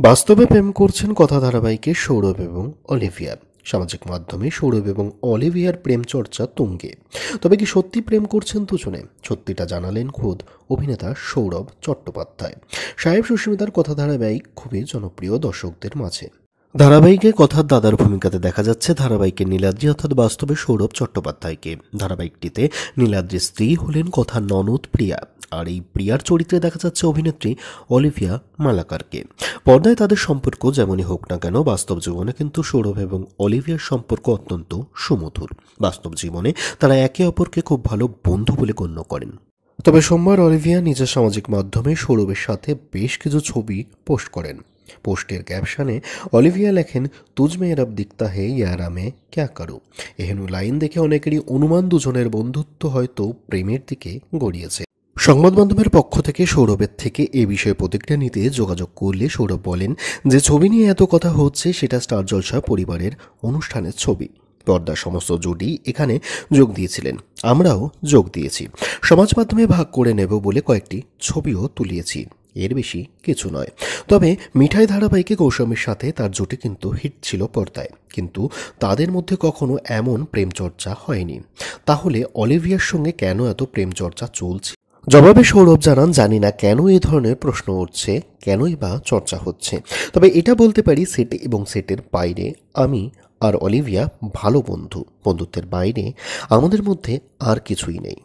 বাস্তবে প্রেম করছেন কথা ধারাবাহিকে সৌরভ এবং অলিভিয়া। সামাজিক মাধ্যমে সৌরভ এবং অলিভিয়ার প্রেম চর্চা তুঙ্গে। তবে কি সত্যি প্রেম করছেন দুজনে? সত্যিটা জানালেন খোদ অভিনেতা সৌরভ চট্টোপাধ্যায়। সাহেব সুস্মিতার কথা ধারাবাহিক খুবই জনপ্রিয় দর্শকদের মাঝে। ধারাবাহিকে কথার দাদার ভূমিকাতে দেখা যাচ্ছে ধারাবাহিকের নীলাদ্রি অর্থাৎ বাস্তবে সৌরভ চট্টোপাধ্যায়কে। ধারাবাহিকটিতে নীলাদ্রির স্ত্রী হলেন কথার ননদ প্রিয়া, আর এই প্রিয়ার চরিত্রে দেখা যাচ্ছে অভিনেত্রী অলিভিয়া মালাকারকে। পর্দায় তাদের সম্পর্ক যেমনই হোক না কেন, বাস্তব জীবনে কিন্তু সৌরভ এবং অলিভিয়ার সম্পর্ক অত্যন্ত সুমধুর। বাস্তব জীবনে তারা একে অপরকে খুব ভালো বন্ধু বলে গণ্য করেন। তবে সোমবার অলিভিয়া নিজের সামাজিক মাধ্যমে সৌরভের সাথে বেশ কিছু ছবি পোস্ট করেন। পোস্টের ক্যাপশনে অলিভিয়া লেখেন, তুজ মে রব দিখতা হে ইয়ারা মে ক্যা করু। এহেন লাইন দেখে অনেকেরই অনুমান দুজনের বন্ধুত্ব হয়তো প্রেমের দিকে গড়িয়েছে। সংবাদ মাধ্যমের পক্ষ থেকে সৌরভের থেকে এ বিষয়ে প্রতিক্রিয়া নিতে যোগাযোগ করলে সৌরভ বলেন যে ছবি নিয়ে এত কথা হচ্ছে সেটা স্টার জলসা পরিবারের অনুষ্ঠানের ছবি। পর্দার সমস্ত জুটি এখানে যোগ দিয়েছিলেন, আমরাও যোগ দিয়েছি। সমাজ মাধ্যমে ভাগ করে নেব বলে কয়েকটি ছবিও তুলিয়েছি, এর বেশি কিছু নয়। তবে মিঠাই ধারাবাহিকে গৌতমের সাথে তার জুটি কিন্তু হিট ছিল পর্দায়, কিন্তু তাদের মধ্যে কখনো এমন প্রেম চর্চা হয়নি। তাহলে অলিভিয়ার সঙ্গে কেন এত প্রেম চর্চা চলছে? জবাবে সৌরভ জানান, জানি না কেন এই ধরনের প্রশ্ন উঠছে, কেনই বা চর্চা হচ্ছে। তবে এটা বলতে পারি, সেটে এবং সেটের বাইরে আমি আর অলিভিয়া ভালো বন্ধু। বন্ধুত্বের বাইরে আমাদের মধ্যে আর কিছুই নেই।